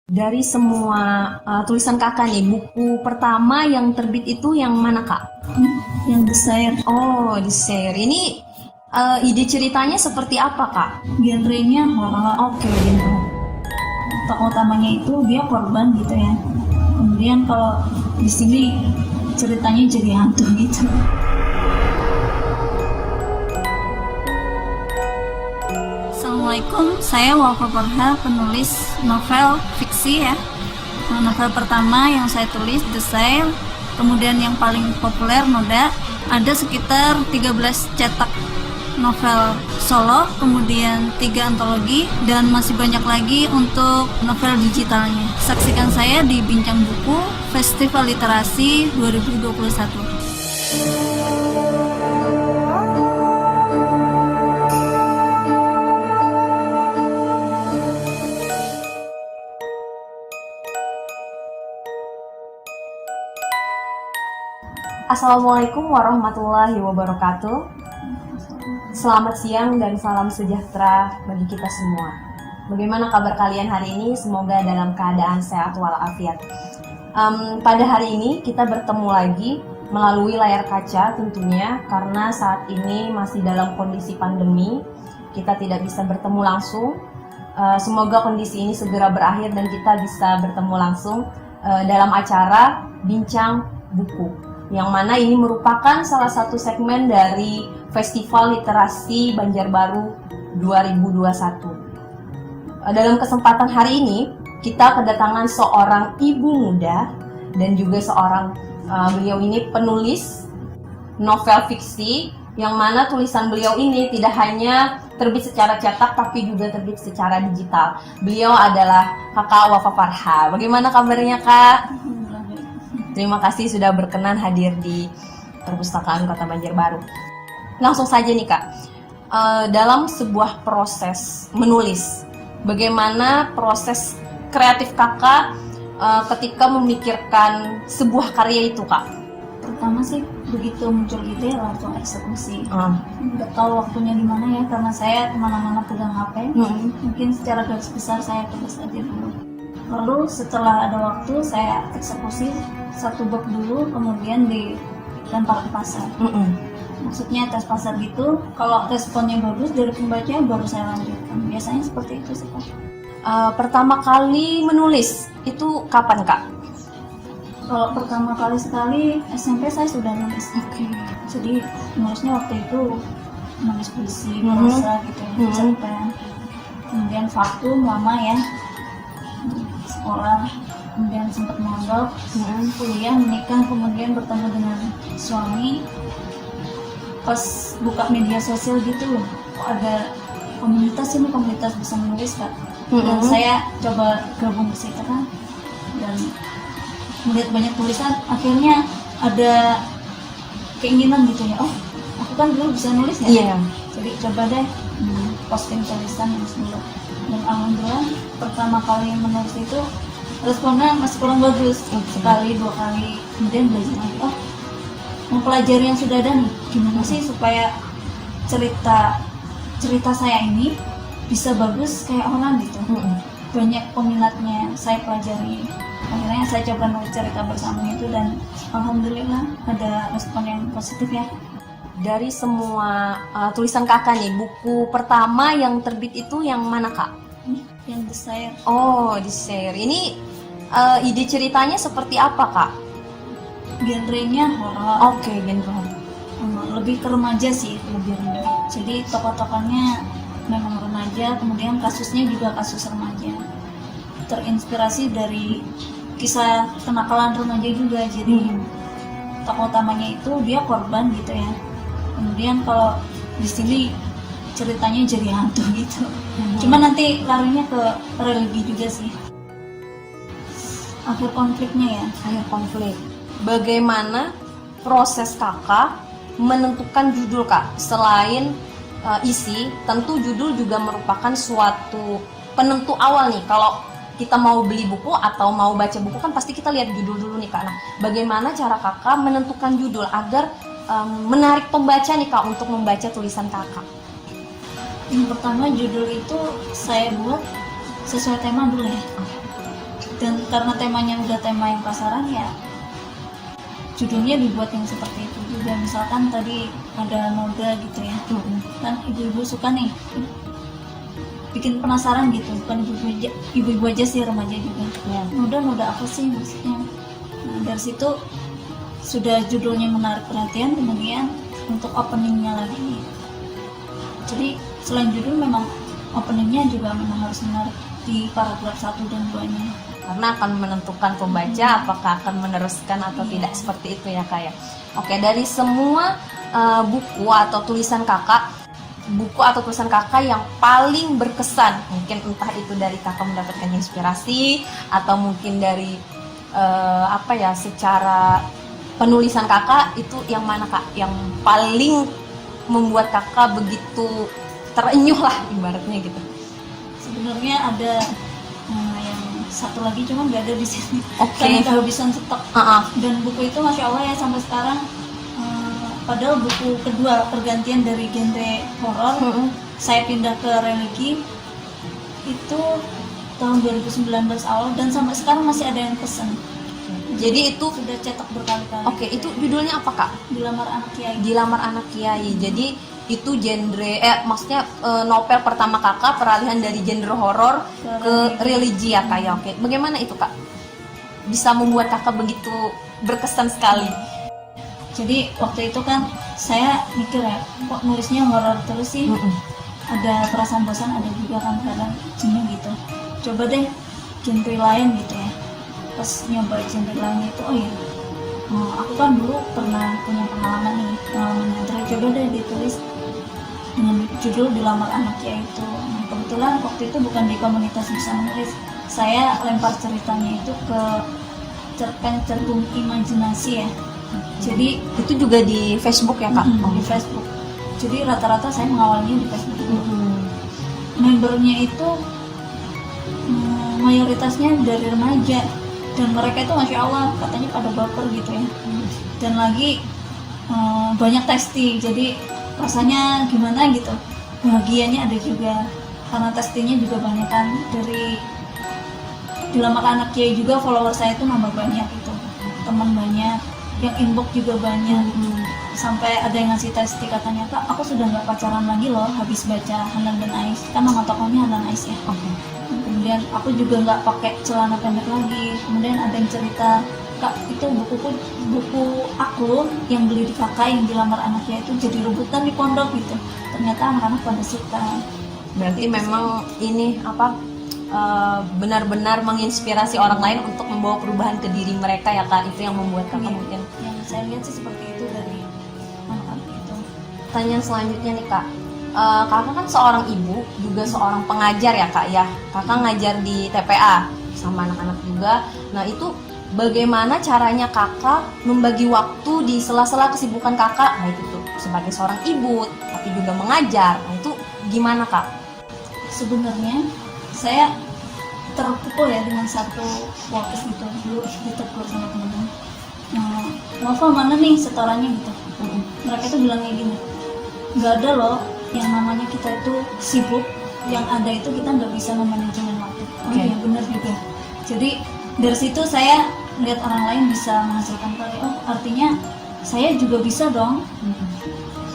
Dari semua tulisan kakak nih, buku pertama yang terbit itu yang mana kak? Yang Desire. Oh, Desire. Ini ide ceritanya seperti apa kak? Genrenya horor. Oke, gitu. Tokoh utamanya itu dia korban gitu ya. Kemudian kalau di sini ceritanya jadi hantu gitu. Assalamualaikum, saya Wafa Farha, penulis novel fiksi ya. Novel pertama yang saya tulis Desire, kemudian yang paling populer Noda. Ada sekitar 13 cetak novel solo, kemudian 3 antologi, dan masih banyak lagi untuk novel digitalnya. Saksikan saya di Bincang Buku Festival Literasi 2021. Assalamualaikum warahmatullahi wabarakatuh. Selamat siang dan salam sejahtera bagi kita semua. Bagaimana kabar kalian hari ini? Semoga dalam keadaan sehat walafiat. Pada hari ini kita bertemu lagi melalui layar kaca tentunya, karena saat ini masih dalam kondisi pandemi. Kita tidak bisa bertemu langsung. Semoga kondisi ini segera berakhir dan kita bisa bertemu langsung dalam acara Bincang Buku, yang mana ini merupakan salah satu segmen dari Festival Literasi Banjarbaru 2021. Dalam kesempatan hari ini, kita kedatangan seorang ibu muda dan juga beliau ini penulis novel fiksi, yang mana tulisan beliau ini tidak hanya terbit secara cetak tapi juga terbit secara digital. Beliau adalah Kakak Wafa Farha. Bagaimana kabarnya Kak? Terima kasih sudah berkenan hadir di Perpustakaan Kota Banjarbaru. Langsung saja nih Kak, dalam sebuah proses menulis, bagaimana proses kreatif Kakak ketika memikirkan sebuah karya itu Kak? Pertama sih begitu muncul ide langsung eksekusi. Nggak tahu waktunya di mana ya, karena saya kemana-mana pegang HP. Mungkin secara garis besar saya tulis aja dulu. Lalu setelah ada waktu saya eksekusi satu bab dulu, kemudian dilempar ke pasar. Maksudnya tes pasar gitu. Kalau responnya bagus dari pembaca baru saya lanjutkan. Biasanya seperti itu sih Pak. Pertama kali menulis itu kapan Kak? Kalau pertama kali sekali SMP saya sudah nulis. Jadi nulisnya waktu itu nulis puisi, prosa gitu ya, cerpen. Kemudian vakum lama ya, sekolah, kemudian sempat mondok, kuliah, menikah, kemudian bertemu dengan suami. Pas buka media sosial gitu, kok ada komunitas bisa menulis Kak. Dan saya coba gabung ke situ kan, dan melihat banyak tulisan, akhirnya ada keinginan gitu ya, oh aku kan dulu bisa nulis ya. Jadi coba deh posting tulisan yang semula. Dan alhamdulillah pertama kali menulis itu responnya masih kurang bagus, sekali dua kali, kemudian belajar lagi, oh mempelajari yang sudah ada nih, gimana sih supaya cerita saya ini bisa bagus kayak orang gitu. Banyak peminatnya, saya pelajari, akhirnya saya coba nulis cerita bersama itu, dan alhamdulillah ada respon yang positif ya. Dari semua tulisan kakak nih, buku pertama yang terbit itu yang mana Kak? Yang Desire. Oh, Desire. Ini ide ceritanya seperti apa Kak? Genrenya horor. Oke, genre. Lebih ke remaja sih, lebih rendah. Jadi tokoh-tokohnya memang remaja, kemudian kasusnya juga kasus remaja. Terinspirasi dari kisah kenakalan remaja juga. Jadi tokoh utamanya itu dia korban gitu ya. Kemudian kalau di sini ceritanya jadi hantu gitu. Cuma nanti larinya ke religi juga sih. Akhir konfliknya ya. Akhir konflik. Bagaimana proses kakak menentukan judul Kak? Selain isi, tentu judul juga merupakan suatu penentu awal nih. Kalau kita mau beli buku atau mau baca buku kan pasti kita lihat judul dulu nih Kak. Nah, bagaimana cara kakak menentukan judul agar menarik pembaca nih Kak untuk membaca tulisan kakak? Yang pertama judul itu saya buat sesuai tema dulu ya. Dan karena temanya udah tema yang pasaran ya, judulnya dibuat yang seperti itu juga. Misalkan tadi ada noda gitu ya, kan ibu-ibu suka nih bikin penasaran gitu, bukan ibu-ibu aja sih, remaja juga. Noda apa sih maksudnya? Nah, dari situ sudah judulnya menarik perhatian, kemudian untuk openingnya lagi. Jadi selain judul memang openingnya juga memang harus menarik di paragraf 1 dan 2-nya. Karena akan menentukan pembaca apakah akan meneruskan atau tidak, seperti itu ya Kak ya. Oke, dari semua buku atau tulisan kakak yang paling berkesan, mungkin entah itu dari kakak mendapatkan inspirasi atau mungkin dari secara penulisan kakak, itu yang mana Kak yang paling membuat kakak begitu terenyuh lah ibaratnya gitu? Sebenarnya ada yang satu lagi, cuma nggak ada di sini. Karena kehabisan stok. Dan buku itu masya Allah ya sampai sekarang, padahal buku kedua pergantian dari genre horor, saya pindah ke religi itu tahun 2019 awal, dan sampai sekarang masih ada yang pesen. Jadi itu sudah cetak berkali-kali. Oke, itu judulnya apa Kak? Dilamar Anak Kiai. Dilamar Anak Kiai. Jadi itu genre maksudnya novel pertama kakak peralihan dari genre horor ke religi ya Kak ya. Oke. Bagaimana itu Kak? Bisa membuat kakak begitu berkesan sekali. Jadi waktu itu kan saya mikir ya, kok nulisnya horor terus sih? Ada perasaan bosan, ada juga kan kadang jenuh gitu. Coba deh genre lain gitu ya. Pas nyoba genre lain itu, oh iya, aku kan dulu pernah punya pengalaman nyantri, coba deh ditulis dengan judul Dilamar Anak Kiai itu. Nah, kebetulan waktu itu bukan di komunitas bisa menulis, saya lempar ceritanya itu ke cerpen Cerbung Imajinasi ya. Jadi itu juga di Facebook ya Kak? Di Facebook. Jadi rata-rata saya mengawalnya di Facebook. Membernya itu mayoritasnya dari remaja, dan mereka itu masya Allah katanya pada baper gitu ya. Dan lagi banyak testing, jadi rasanya gimana gitu, bahagianya ada juga karena testingnya juga banyak kan. Dari Dilamar Anak Kiai juga follower saya itu nambah banyak gitu, teman banyak, yang inbox juga banyak. Sampai ada yang ngasih testing, katanya Kak aku sudah nggak pacaran lagi loh habis baca Hanan dan Ais, kan nama tokohnya Hanan Ais ya. Kemudian aku juga nggak pakai celana pendek lagi. Kemudian ada yang cerita, Kak itu buku aku yang beli di kakak yang Dilamar Anaknya itu jadi rebutan di pondok gitu. Ternyata anak-anak pada suka. Berarti itu memang sih. Ini benar-benar menginspirasi orang lain untuk membawa perubahan ke diri mereka ya Kak. Itu yang membuat kakak mungkin. Yang saya lihat sih seperti itu dari anak-anak itu. Pertanyaan selanjutnya nih Kak. Kakak kan seorang ibu, juga seorang pengajar ya Kak ya. Kakak ngajar di TPA sama anak-anak juga. Nah itu bagaimana caranya kakak membagi waktu di sela-sela kesibukan kakak? Nah itu tuh sebagai seorang ibu, tapi juga mengajar. Nah itu gimana Kak? Sebenarnya saya terpukul ya dengan satu podcast gitu dulu ditegur sama teman-teman. Wafa mana nih setorannya gitu. Mereka tuh bilangnya gini, nggak ada loh yang namanya kita itu sibuk, yang ada itu kita nggak bisa memanajemen waktu. Iya benar juga. Jadi dari situ saya lihat orang lain bisa menghasilkan karya, oh artinya saya juga bisa dong.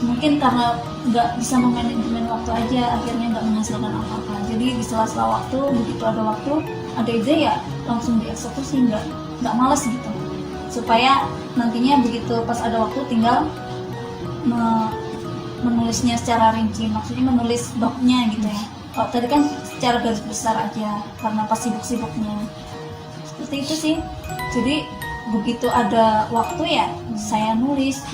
Mungkin karena nggak bisa memanajemen waktu aja akhirnya nggak menghasilkan apa-apa. Jadi di sela-sela waktu, begitu ada waktu, ada ide ya langsung dieksekusi, nggak malas gitu. Supaya nantinya begitu pas ada waktu tinggal menulisnya secara rinci, maksudnya menulis babnya gitu ya. Kalau tadi kan secara garis besar aja karena pas sibuk-sibuknya. Seperti itu sih. Jadi begitu ada waktu ya saya nulis,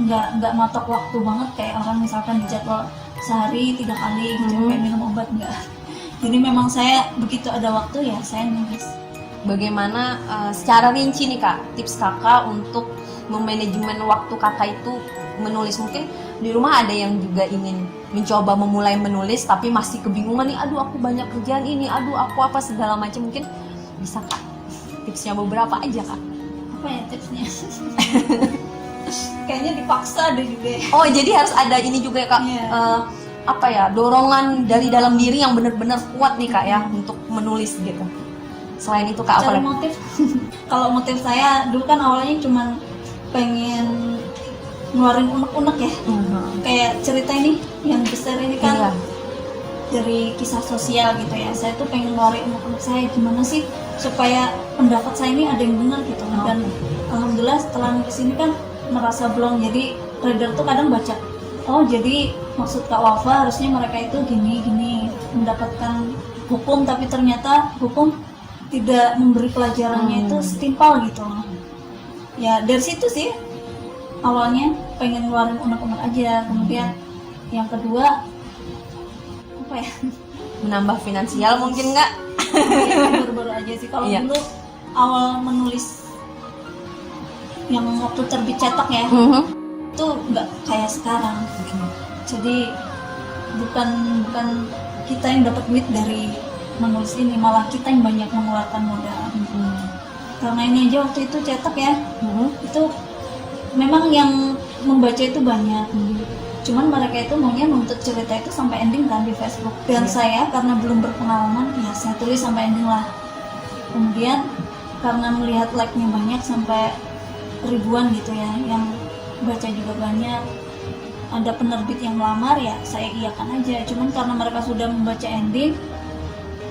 nggak matok waktu banget kayak orang misalkan dijadwal sehari 3 kali gitu kayak minum obat, enggak. Jadi memang saya begitu ada waktu ya saya nulis. Bagaimana secara rinci nih Kak tips kakak untuk memanajemen waktu kakak itu menulis? Mungkin di rumah ada yang juga ingin mencoba memulai menulis tapi masih kebingungan nih, aduh aku banyak kerjaan ini, aduh aku apa segala macam. Mungkin bisa Kak tipsnya beberapa aja Kak? Apa ya tipsnya? Kayaknya dipaksa deh juga ya. Oh jadi harus ada ini juga ya Kak, dorongan dari dalam diri yang benar-benar kuat nih Kak ya untuk menulis gitu. Selain itu Kak, apa Cari lagi? motif. Kalau motif saya dulu kan awalnya cuman pengen ngeluarin unek-unek ya. Kayak cerita ini yang besar ini kan Iya. dari kisah sosial gitu ya. Saya tuh pengen ngeluarin unek-unek saya gimana sih supaya pendapat saya ini ada yang dengar gitu. Dan alhamdulillah setelah nulis ini kan merasa belum, jadi reader tuh kadang baca, oh jadi maksud Kak Wafa harusnya mereka itu gini mendapatkan hukum, tapi ternyata hukum tidak memberi pelajarannya itu setimpal gitu. Ya dari situ sih awalnya pengen ngeluarin unek-unek aja. Kemudian yang kedua apa ya, Menambah finansial mungkin nggak? baru-baru aja sih. Kalau Iya. dulu awal menulis yang waktu terbit cetak ya, itu nggak kayak sekarang. Jadi bukan kita yang dapat duit dari menulis ini, malah kita yang banyak mengeluarkan modal. Karena ini aja waktu itu cetak ya, itu memang yang membaca itu banyak. Cuman mereka itu maunya nuntut cerita itu sampai ending kan di Facebook. Dan saya karena belum berpengalaman, ya saya tulis sampai ending lah. Kemudian karena melihat like-nya banyak sampai ribuan gitu ya, yang baca juga banyak, ada penerbit yang melamar, ya saya iyakan aja. Cuman karena mereka sudah membaca ending,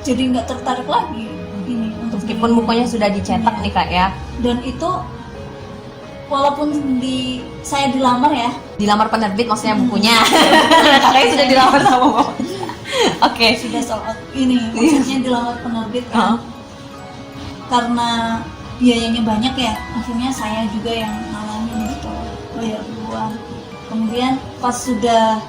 jadi nggak tertarik lagi ini untuk Meskipun bukunya sudah dicetak nih Kak ya. Dan itu walaupun saya dilamar ya, Dilamar penerbit maksudnya bukunya. Kakaknya sudah dilamar sama bapaknya. Oke. sudah sold out ini, maksudnya dilamar penerbit kan. Karena biayanya banyak ya, akhirnya saya juga yang ngalamin gitu, bayar duluan. Kemudian pas sudah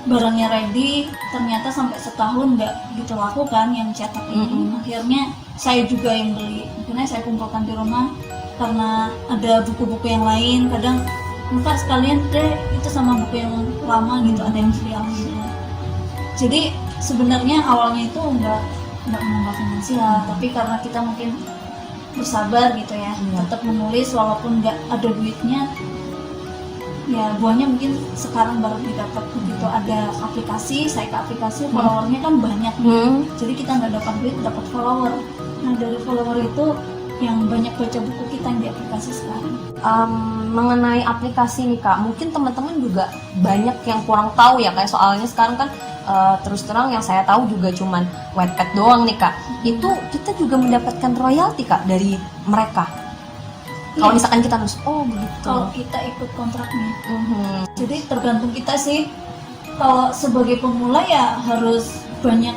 barangnya ready, ternyata sampai setahun nggak gitu laku kan yang cetak ini. Akhirnya saya juga yang beli. Akhirnya saya kumpulkan di rumah karena ada buku-buku yang lain. Kadang Mbak sekalian deh itu sama buku yang lama gitu, ada yang free alhamdulillah. Jadi sebenarnya awalnya itu nggak menambah finansial, tapi karena kita mungkin bersabar gitu ya, tetap menulis walaupun nggak ada duitnya. Ya buahnya mungkin sekarang baru didapat begitu ada aplikasi, saya ke aplikasi followernya kan banyak nih. Jadi kita nggak dapat duit, dapat follower. Nah dari follower itu yang banyak baca buku kita yang di aplikasi sekarang. Mengenai aplikasi nih Kak, mungkin teman-teman juga banyak yang kurang tahu ya, kayak soalnya sekarang kan terus terang yang saya tahu juga cuman Wattpad doang nih Kak. Itu kita juga mendapatkan royalti Kak dari mereka. Kalau misalkan kita nulis, oh begitu. Kalau kita ikut kontraknya. Jadi tergantung kita sih. Kalau sebagai pemula ya harus banyak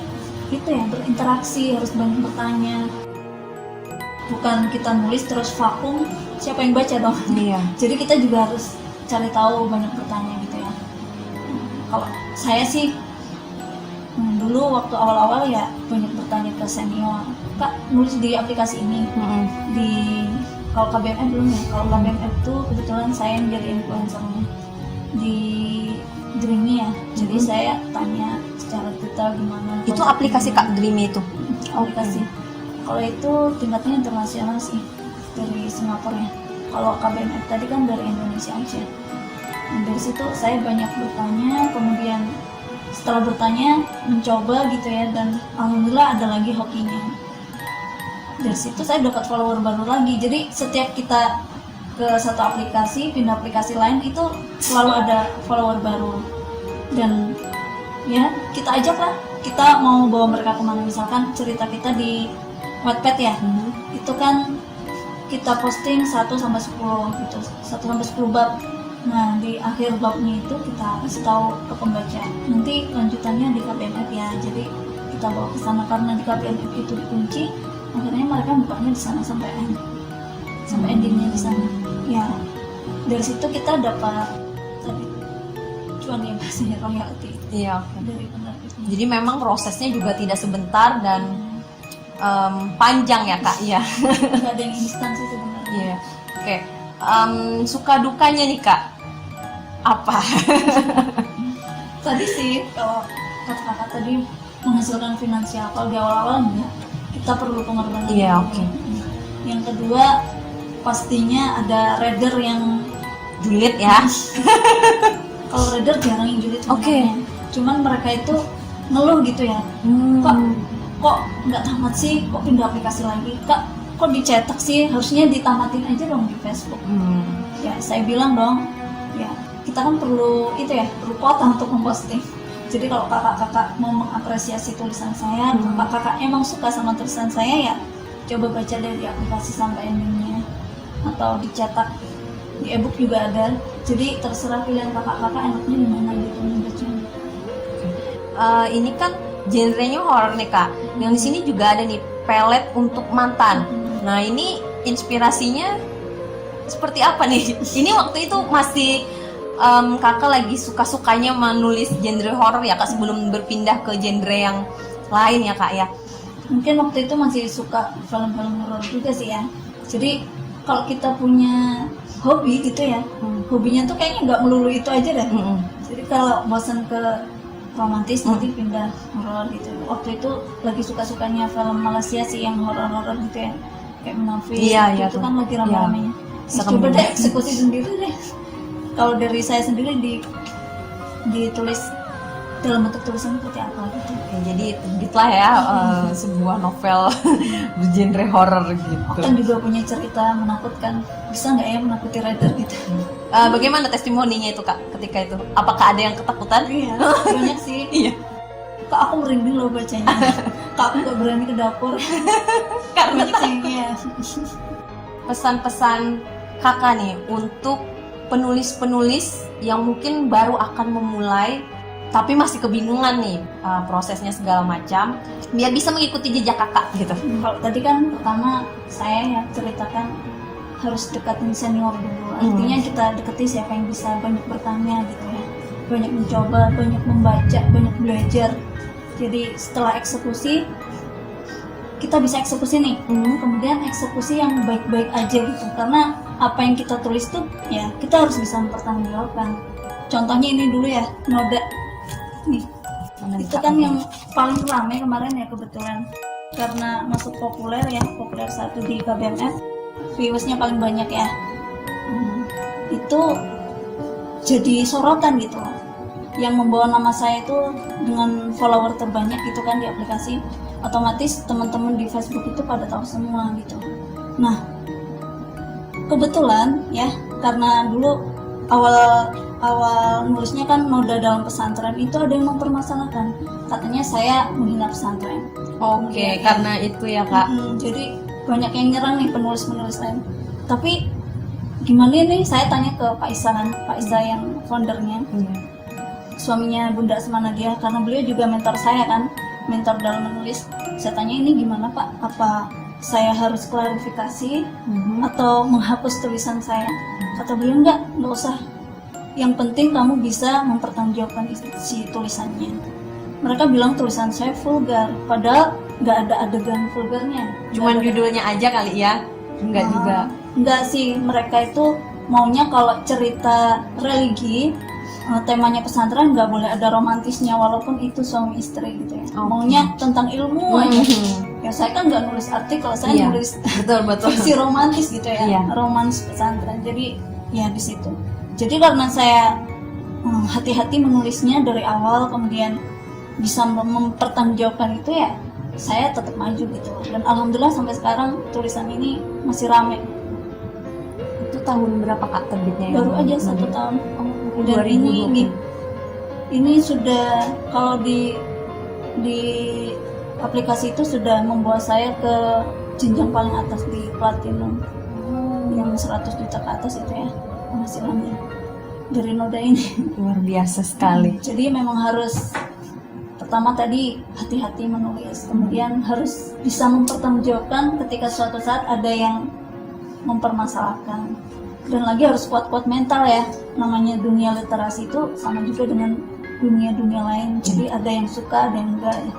gitu ya, berinteraksi, harus banyak bertanya. Bukan kita nulis terus vakum, siapa yang baca dong? Iya. Jadi kita juga harus cari tahu, banyak bertanya gitu ya. Kalau saya sih dulu waktu awal-awal ya banyak bertanya ke senior, Kak nulis di aplikasi ini, di kalau KBMF belum ya. Kalau KBMF tuh kebetulan saya yang jadi influencernya di Dreamy ya. Jadi saya tanya secara detail gimana. Itu aplikasi Kak Dreamy itu. Aplikasi. Kalau itu tingkatnya internasional sih, dari Singapura ya. Kalau KBMF tadi kan dari Indonesia aja. Nah, dari situ saya banyak bertanya, kemudian setelah bertanya mencoba gitu ya, dan alhamdulillah ada lagi hokinya. Dari situ saya dapat follower baru lagi. Jadi setiap kita ke satu aplikasi, pindah aplikasi lain, itu selalu ada follower baru. Dan ya kita ajak lah, kita mau bawa mereka kemana. Misalkan cerita kita di Wattpad ya, itu kan kita posting 1-10 gitu, 1-10 bab. Nah di akhir babnya itu kita kasih tahu ke pembaca, nanti lanjutannya di KBMF ya. Jadi kita bawa ke sana, karena di KBMF itu dikunci, akhirnya mereka bukanya di sana sampai endingnya di sana. Ya dari situ kita dapat tadi cuan ya, bahasanya royalti. Iya. Dari penerbitnya. Jadi memang prosesnya juga tidak sebentar dan panjang ya Kak. Iya. Nggak ada yang instan sih sebenarnya. Iya. Oke. Suka dukanya nih Kak, apa? Tadi sih kalau kata kakak tadi menghasilkan finansial, kalau di awal-awal enggak, kita perlu pengorbanan. Iya, oke. Yang kedua pastinya ada reader yang Julid ya. kalau reader jarang yang julid Oke. sebenarnya. Cuman mereka itu ngeluh gitu ya, kok kok nggak tamat sih, kok pindah aplikasi lagi, kak kok dicetak sih, harusnya ditamatin aja dong di Facebook. Ya saya bilang dong, ya kita kan perlu itu ya, perlu kuota untuk memposting. Jadi kalau kakak-kakak mau mengapresiasi tulisan saya, kakak-kakak emang suka sama tulisan saya, ya coba baca dari aplikasi sampai endingnya, atau dicetak di ebook juga ada. Jadi terserah pilihan kakak-kakak enaknya di mana gitu membacanya. Ini kan genrenya horor nih kak. Yang di sini juga ada nih pelet untuk mantan. Nah ini inspirasinya seperti apa nih? Ini waktu itu masih kakak lagi suka-sukanya menulis genre horor ya kak, sebelum berpindah ke genre yang lain ya kak ya? Mungkin waktu itu masih suka film-film horor juga sih ya. Jadi kalau kita punya hobi gitu ya, hobinya tuh kayaknya nggak melulu itu aja deh. Jadi kalau bosan ke romantis nanti pindah horor gitu. Waktu itu lagi suka-sukanya film Malaysia sih yang horor-horor gitu ya, kayak Munafik. Iya, itu kan lagi rame-ramenya. Serem Coba deh banget. eksekusi sendiri deh. Kalau dari saya sendiri ditulis dalam bentuk tulisan seperti apa gitu. Oke, jadi terbitlah ya sebuah novel bergenre horor gitu. Kan juga punya cerita menakutkan, bisa nggak ya menakuti reader gitu. Bagaimana testimoninya itu kak ketika itu? Apakah ada yang ketakutan? Iya, banyak sih. Iya. Kak aku merinding loh bacanya. Kak aku nggak berani ke dapur. Karena Cengnya. pesan-pesan kakak nih untuk penulis-penulis yang mungkin baru akan memulai tapi masih kebingungan nih prosesnya segala macam, biar bisa mengikuti jejak kakak gitu. Kalau tadi kan pertama saya ya ceritakan harus dekatin senior dulu. Artinya kita deketi siapa yang bisa banyak bertanya gitu ya, banyak mencoba, banyak membaca, banyak belajar. Jadi setelah eksekusi kita bisa eksekusi nih, kemudian eksekusi yang baik-baik aja gitu, karena apa yang kita tulis tuh ya kita harus bisa mempertanggungjawabkan. Contohnya ini dulu ya, noda nih, itu kan yang paling ramai kemarin ya kebetulan karena masuk populer ya, populer 1 di KBMF, viewersnya paling banyak ya. Itu jadi sorotan gitu, yang membawa nama saya itu dengan follower terbanyak gitu kan di aplikasi. Otomatis teman-teman di Facebook itu pada tahu semua gitu. Nah kebetulan ya, karena dulu awal nulisnya kan noda dalam pesantren, itu ada yang mempermasalahkan, katanya saya menghina pesantren. Oke, karena itu ya kak. Jadi banyak yang nyerang nih penulis-penulis lain. Tapi gimana nih, saya tanya ke Pak Isa kan, Pak Isa yang foundernya, suaminya Bunda Asma Nadia, karena beliau juga mentor saya kan, mentor dalam menulis. Saya tanya, ini gimana Pak, apa saya harus klarifikasi atau menghapus tulisan saya? Kata beliau, enggak usah, yang penting kamu bisa mempertanggungjawabkan isi tulisannya. Mereka bilang tulisan saya vulgar, padahal nggak ada adegan vulgarnya. Cuman judulnya aja kali ya? Enggak juga. Enggak sih, mereka itu maunya kalau cerita religi, temanya pesantren nggak boleh ada romantisnya, walaupun itu suami istri gitu ya. Maunya tentang ilmu aja. Ya saya kan nggak nulis artikel, saya nulis betul fiksi romantis gitu ya, romans pesantren. Jadi ya di situ. Jadi karena saya hati-hati menulisnya dari awal, kemudian bisa mempertanggungjawabkan itu ya, saya tetap maju gitu. Dan alhamdulillah sampai sekarang tulisan ini masih rame. Itu tahun berapa kak terbitnya? Baru aja 1 tahun. Dan ini sudah, kalau di aplikasi itu sudah membawa saya ke jenjang paling atas di platinum, yang 100 juta ke atas itu ya penghasilannya dari noda ini. Luar biasa sekali. Jadi memang harus, pertama tadi hati-hati menulis, kemudian harus bisa mempertanggungjawabkan ketika suatu saat ada yang mempermasalahkan, dan lagi harus kuat-kuat mental ya. Namanya dunia literasi itu sama juga dengan dunia-dunia lain, jadi ada yang suka, ada yang enggak ya.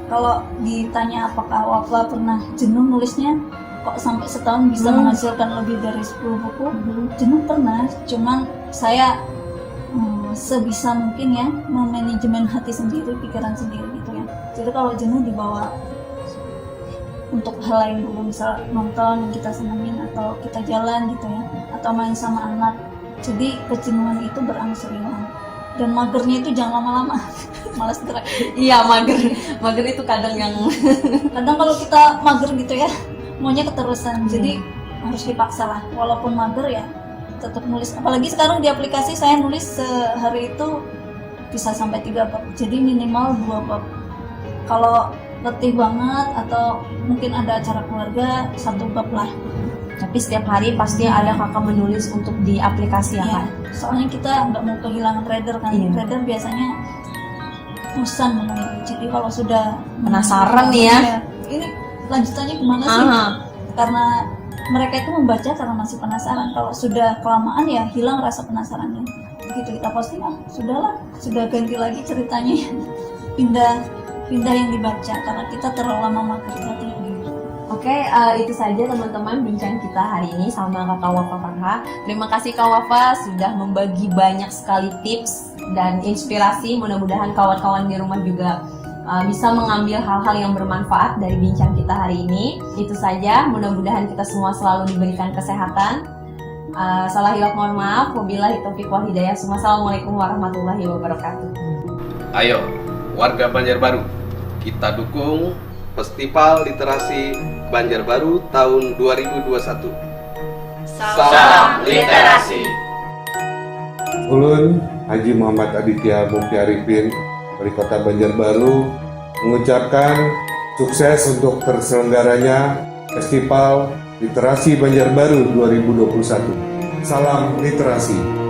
Kalau ditanya apakah Wafla pernah jenuh nulisnya, kok sampai setahun bisa menghasilkan lebih dari 10 buku, jenuh pernah, cuman saya sebisa mungkin ya memanajemen hati sendiri, pikiran sendiri gitu ya. Jadi kalau jenuh dibawa untuk hal lain dulu, misal nonton yang kita senengin, atau kita jalan gitu ya, atau main sama anak. Jadi kejenuhan itu berangsur hilang. Dan magernya itu jangan lama-lama. Malas gerak. Iya, mager itu kadang yang Kadang kalau kita mager gitu ya, maunya keterusan. Jadi harus dipaksa lah. Walaupun mager ya, tetap nulis. Apalagi sekarang di aplikasi saya nulis sehari itu bisa sampai 3 bab. Jadi minimal 2 bab. Kalau letih banget atau mungkin ada acara keluarga, 1 bab lah. tapi setiap hari pasti ada kakak menulis untuk di aplikasi ya Iya, kan? soalnya kita nggak mau kehilangan reader kan. Iya. Reader biasanya bosan menunggu. Jadi kalau sudah Penasaran nih ya. Ini lanjutannya gimana sih? Aha. Karena mereka itu membaca karena masih penasaran. Kalau sudah kelamaan ya hilang rasa penasarannya. Begitu kita posting, sudahlah, sudah ganti lagi ceritanya. pindah yang dibaca karena kita terlalu lama mager tadi. Oke, itu saja teman-teman bincang kita hari ini sama Kakak Wafa Farha. Terima kasih Kak Wafa sudah membagi banyak sekali tips dan inspirasi. Mudah-mudahan kawan-kawan di rumah juga bisa mengambil hal-hal yang bermanfaat dari bincang kita hari ini. Itu saja, mudah-mudahan kita semua selalu diberikan kesehatan. Salah hilaf mohon maaf. Wabillahi taufiq wal hidayah. Wassalamualaikum warahmatullahi wabarakatuh. Ayo, warga Banjarbaru, kita dukung Festival Literasi Banjarbaru tahun 2021. Salam literasi. Ulun Haji Muhammad Aditya Mukti Arifin dari Kota Banjarbaru mengucapkan sukses untuk terselenggaranya Festival Literasi Banjarbaru 2021. Salam literasi.